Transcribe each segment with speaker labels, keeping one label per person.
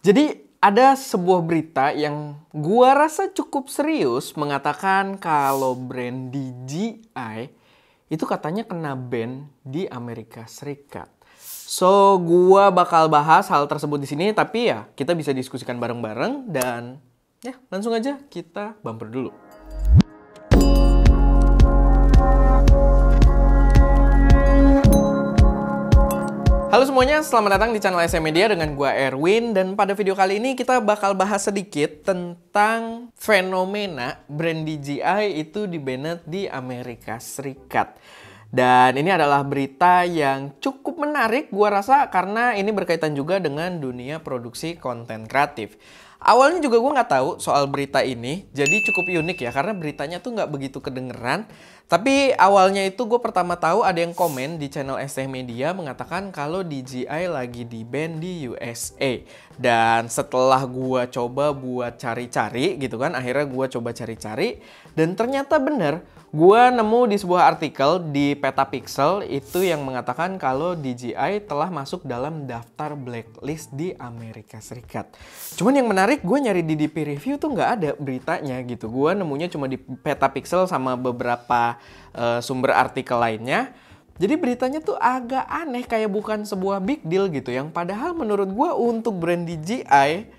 Speaker 1: Jadi ada sebuah berita yang gua rasa cukup serius mengatakan kalau brand DJI itu katanya kena ban di Amerika Serikat. So, gua bakal bahas hal tersebut di sini, tapi ya kita bisa diskusikan bareng-bareng dan ya langsung aja kita bumper dulu. Halo semuanya, selamat datang di channel SM Media dengan gua Erwin. Dan pada video kali ini kita bakal bahas sedikit tentang fenomena brand DJI itu di-banned di Amerika Serikat. Dan ini adalah berita yang cukup menarik gua rasa karena ini berkaitan juga dengan dunia produksi konten kreatif. Awalnya juga gue nggak tahu soal berita ini, jadi cukup unik ya karena beritanya tuh nggak begitu kedengeran. Tapi awalnya itu gue pertama tahu ada yang komen di channel SM Media mengatakan kalau DJI lagi di-ban di USA. Dan setelah gue coba buat cari-cari gitu kan, akhirnya gue coba cari-cari dan ternyata bener. Gue nemu di sebuah artikel di Petapixel itu yang mengatakan kalau DJI telah masuk dalam daftar blacklist di Amerika Serikat. Cuman yang menarik, gue nyari di DP Review tuh nggak ada beritanya gitu. Gue nemunya cuma di Petapixel sama beberapa sumber artikel lainnya. Jadi beritanya tuh agak aneh, kayak bukan sebuah big deal gitu. Yang padahal menurut gue untuk brand DJI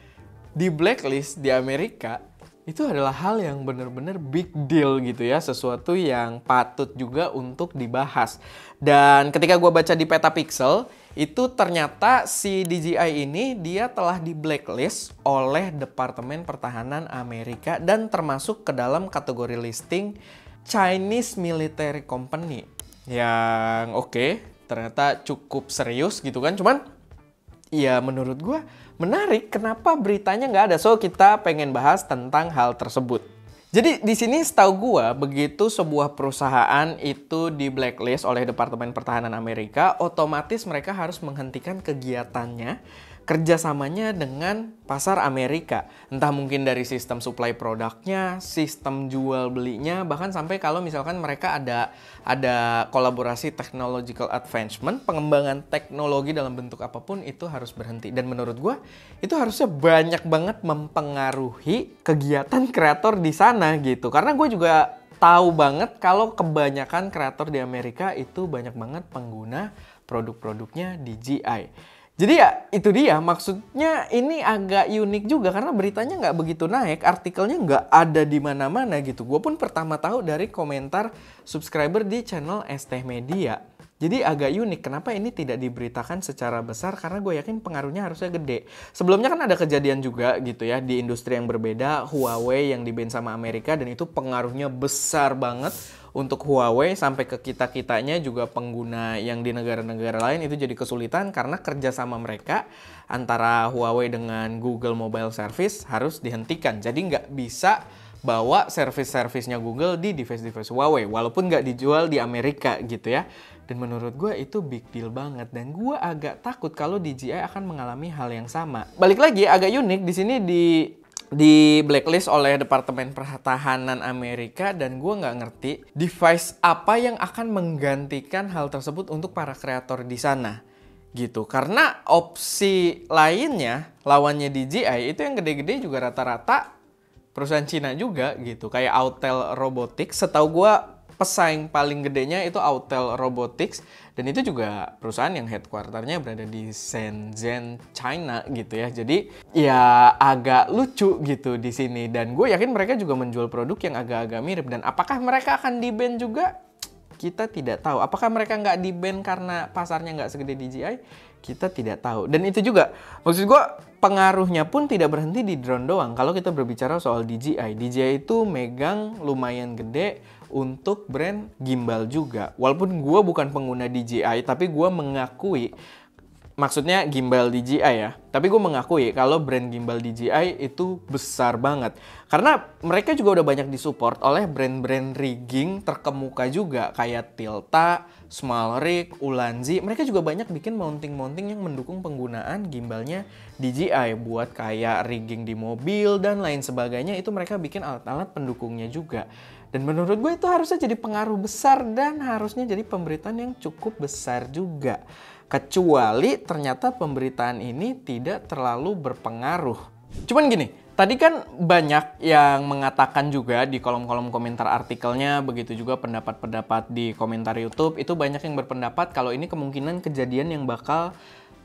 Speaker 1: di blacklist di Amerika itu adalah hal yang benar-benar big deal gitu ya. Sesuatu yang patut juga untuk dibahas. Dan ketika gue baca di Petapixel, itu ternyata si DJI ini dia telah di blacklist oleh Departemen Pertahanan Amerika dan termasuk ke dalam kategori listing Chinese Military Company. Yang oke, ternyata cukup serius gitu kan. Cuman ya menurut gue menarik kenapa beritanya nggak ada. So kita pengen bahas tentang hal tersebut. Jadi di sini setahu gue begitu sebuah perusahaan itu di blacklist oleh Departemen Pertahanan Amerika, otomatis mereka harus menghentikan kegiatannya, kerjasamanya dengan pasar Amerika. Entah mungkin dari sistem supply produknya, sistem jual belinya, bahkan sampai kalau misalkan mereka ada kolaborasi technological advancement, pengembangan teknologi dalam bentuk apapun itu harus berhenti. Dan menurut gue itu harusnya banyak banget mempengaruhi kegiatan kreator di sana gitu. Karena gue juga tahu banget kalau kebanyakan kreator di Amerika itu banyak banget pengguna produk-produknya DJI. Jadi ya itu dia, maksudnya ini agak unik juga karena beritanya nggak begitu naik, artikelnya nggak ada di mana-mana gitu. Gue pun pertama tahu dari komentar subscriber di channel ST Media. Jadi agak unik kenapa ini tidak diberitakan secara besar karena gue yakin pengaruhnya harusnya gede. Sebelumnya kan ada kejadian juga gitu ya di industri yang berbeda, Huawei yang di-ban sama Amerika dan itu pengaruhnya besar banget untuk Huawei sampai ke kita-kitanya juga pengguna yang di negara-negara lain itu jadi kesulitan karena kerjasama mereka antara Huawei dengan Google Mobile Service harus dihentikan. Jadi nggak bisa bawa service-servicenya Google di device-device Huawei walaupun nggak dijual di Amerika gitu ya. Dan menurut gue itu big deal banget dan gue agak takut kalau DJI akan mengalami hal yang sama. Balik lagi agak unik di sini di blacklist oleh Departemen Pertahanan Amerika dan gue nggak ngerti device apa yang akan menggantikan hal tersebut untuk para kreator di sana gitu. Karena opsi lainnya lawannya DJI itu yang gede-gede juga rata-rata perusahaan Cina juga gitu. Kayak Autel Robotics, setahu gue pesaing paling gedenya itu Autel Robotics dan itu juga perusahaan yang headquarternya berada di Shenzhen, China gitu ya. Jadi ya agak lucu gitu di sini dan gue yakin mereka juga menjual produk yang agak-agak mirip dan apakah mereka akan di-ban juga? Kita tidak tahu. Apakah mereka nggak di-ban karena pasarnya nggak segede DJI? Kita tidak tahu. Dan itu juga, maksud gue pengaruhnya pun tidak berhenti di drone doang. Kalau kita berbicara soal DJI, DJI itu megang lumayan gede untuk brand gimbal juga. Walaupun gue bukan pengguna DJI, tapi gue mengakui, maksudnya gimbal DJI ya. Tapi gue mengakui kalau brand gimbal DJI itu besar banget. Karena mereka juga udah banyak disupport oleh brand-brand rigging terkemuka juga. Kayak Tilta, SmallRig, Ulanzi. Mereka juga banyak bikin mounting-mounting yang mendukung penggunaan gimbalnya DJI. Buat kayak rigging di mobil dan lain sebagainya. Itu mereka bikin alat-alat pendukungnya juga. Dan menurut gue itu harusnya jadi pengaruh besar dan harusnya jadi pemberitaan yang cukup besar juga. Kecuali ternyata pemberitaan ini tidak terlalu berpengaruh. Cuman gini, tadi kan banyak yang mengatakan juga di kolom-kolom komentar artikelnya, begitu juga pendapat-pendapat di komentar YouTube, itu banyak yang berpendapat kalau ini kemungkinan kejadian yang bakal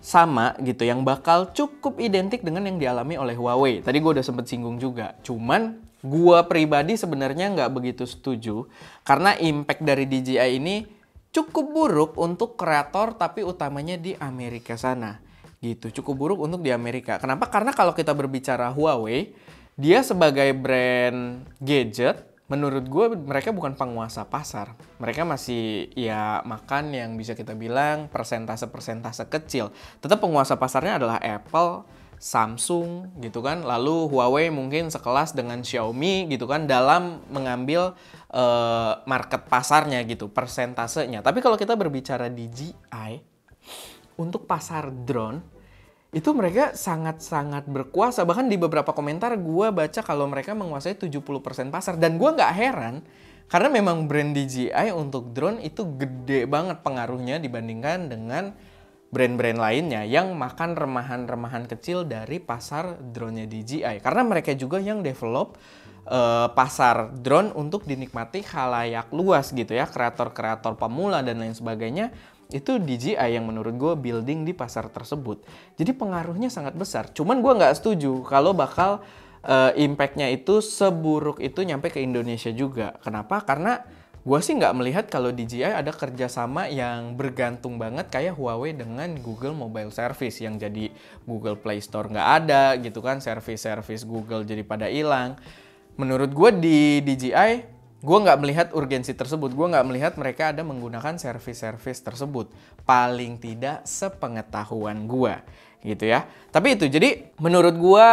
Speaker 1: sama gitu, yang bakal cukup identik dengan yang dialami oleh Huawei. Tadi gue udah sempet singgung juga. Cuman gue pribadi sebenarnya nggak begitu setuju, karena impact dari DJI ini cukup buruk untuk kreator, tapi utamanya di Amerika sana. Gitu, cukup buruk untuk di Amerika. Kenapa? Karena kalau kita berbicara Huawei, dia sebagai brand gadget, menurut gue mereka bukan penguasa pasar. Mereka masih ya makan yang bisa kita bilang persentase-persentase kecil. Tetap penguasa pasarnya adalah Apple, Samsung gitu kan. Lalu Huawei mungkin sekelas dengan Xiaomi gitu kan dalam mengambil market pasarnya gitu, persentasenya. Tapi kalau kita berbicara DJI, untuk pasar drone, itu mereka sangat-sangat berkuasa. Bahkan di beberapa komentar gue baca kalau mereka menguasai 70% pasar. Dan gue nggak heran, karena memang brand DJI untuk drone itu gede banget pengaruhnya dibandingkan dengan brand-brand lainnya yang makan remahan-remahan kecil dari pasar drone-nya DJI. Karena mereka juga yang develop pasar drone untuk dinikmati khalayak luas gitu ya, kreator-kreator pemula dan lain sebagainya. Itu DJI yang menurut gue building di pasar tersebut. Jadi pengaruhnya sangat besar. Cuman gue nggak setuju kalau bakal impact-nya itu seburuk itu nyampe ke Indonesia juga. Kenapa? Karena gue sih nggak melihat kalau DJI ada kerjasama yang bergantung banget kayak Huawei dengan Google Mobile Service, yang jadi Google Play Store nggak ada gitu kan, service-service Google jadi pada hilang. Menurut gue di DJI, gue nggak melihat urgensi tersebut. Gue nggak melihat mereka ada menggunakan service-service tersebut. Paling tidak sepengetahuan gue gitu ya. Tapi itu, jadi menurut gue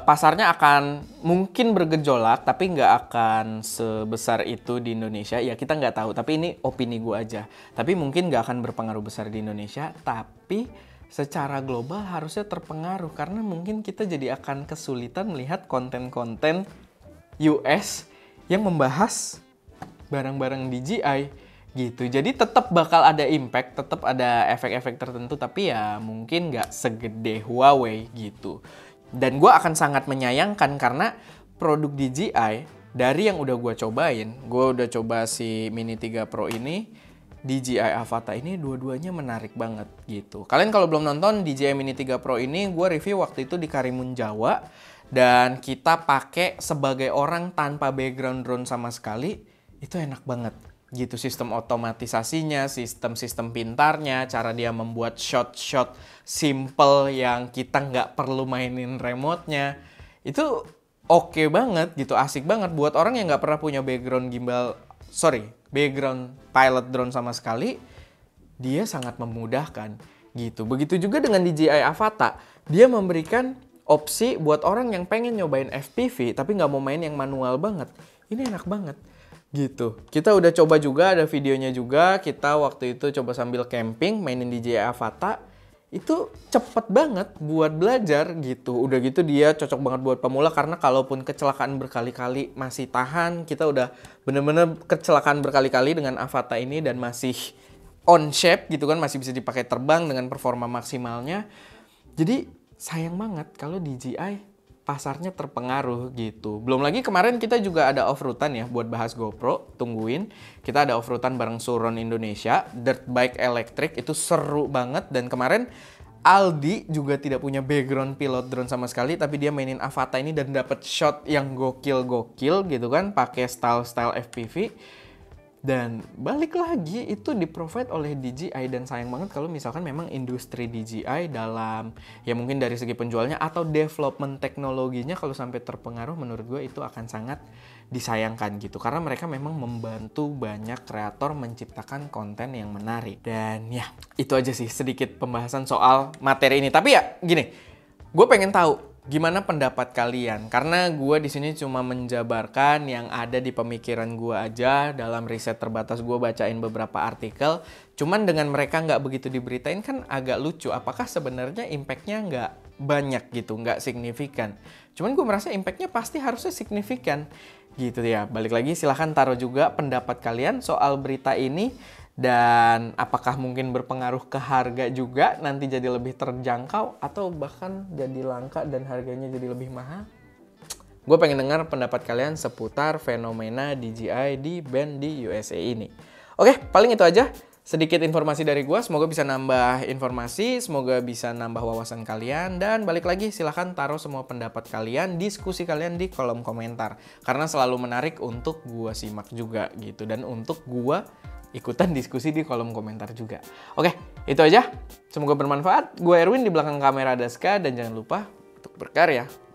Speaker 1: pasarnya akan mungkin bergejolak, tapi nggak akan sebesar itu di Indonesia. Ya kita nggak tahu, tapi ini opini gue aja. Tapi mungkin nggak akan berpengaruh besar di Indonesia, tapi secara global harusnya terpengaruh. Karena mungkin kita jadi akan kesulitan melihat konten-konten US yang membahas barang-barang DJI gitu. Jadi tetap bakal ada impact, tetap ada efek-efek tertentu, tapi ya mungkin nggak segede Huawei gitu. Dan gue akan sangat menyayangkan karena produk DJI dari yang udah gue cobain, gue udah coba si Mini 3 Pro ini, DJI Avata ini dua-duanya menarik banget gitu. Kalian kalau belum nonton DJI Mini 3 Pro ini, gue review waktu itu di Karimun Jawa. Dan kita pakai sebagai orang tanpa background drone sama sekali, itu enak banget gitu. Sistem otomatisasinya, sistem pintarnya, cara dia membuat shot-shot simple yang kita nggak perlu mainin remote-nya, itu oke banget gitu, asik banget. Buat orang yang nggak pernah punya background background pilot drone sama sekali, dia sangat memudahkan gitu. Begitu juga dengan DJI Avata, dia memberikan opsi buat orang yang pengen nyobain FPV tapi nggak mau main yang manual banget. Ini enak banget gitu. Kita udah coba juga, ada videonya juga. Kita waktu itu coba sambil camping mainin DJI Avata. Itu cepet banget buat belajar gitu. Udah gitu dia cocok banget buat pemula, karena kalaupun kecelakaan berkali-kali masih tahan. Kita udah bener-bener kecelakaan berkali-kali dengan Avata ini dan masih on shape gitu kan, masih bisa dipakai terbang dengan performa maksimalnya. Jadi sayang banget kalau DJI pasarnya terpengaruh gitu. Belum lagi kemarin kita juga ada off-roadan ya buat bahas GoPro, tungguin. Kita ada off-roadan bareng Suron Indonesia, dirt bike elektrik, itu seru banget. Dan kemarin Aldi juga tidak punya background pilot drone sama sekali, tapi dia mainin Avata ini dan dapat shot yang gokil-gokil gitu kan, pakai style-style FPV. Dan balik lagi itu di-provide oleh DJI, dan sayang banget kalau misalkan memang industri DJI dalam ya mungkin dari segi penjualnya atau development teknologinya kalau sampai terpengaruh, menurut gue itu akan sangat disayangkan gitu. Karena mereka memang membantu banyak kreator menciptakan konten yang menarik. Dan ya itu aja sih sedikit pembahasan soal materi ini. Tapi ya gini, gue pengen tahu gimana pendapat kalian? Karena gue di sini cuma menjabarkan yang ada di pemikiran gue aja. Dalam riset terbatas gue bacain beberapa artikel. Cuman dengan mereka nggak begitu diberitain kan agak lucu. Apakah sebenarnya impact-nya nggak banyak gitu, nggak signifikan? Cuman gue merasa impact-nya pasti harusnya signifikan gitu ya. Balik lagi silahkan taruh juga pendapat kalian soal berita ini Dan apakah mungkin berpengaruh ke harga juga, nanti jadi lebih terjangkau atau bahkan jadi langka dan harganya jadi lebih mahal? Gue pengen dengar pendapat kalian seputar fenomena DJI di band di USA ini. Oke, paling itu aja. Sedikit informasi dari gue, semoga bisa nambah informasi, semoga bisa nambah wawasan kalian, dan balik lagi silahkan taruh semua pendapat kalian, diskusi kalian di kolom komentar. Karena selalu menarik untuk gue simak juga gitu, dan untuk gue ikutan diskusi di kolom komentar juga. Oke, itu aja. Semoga bermanfaat. Gue Erwin, di belakang kamera ada Ska, dan jangan lupa untuk berkarya.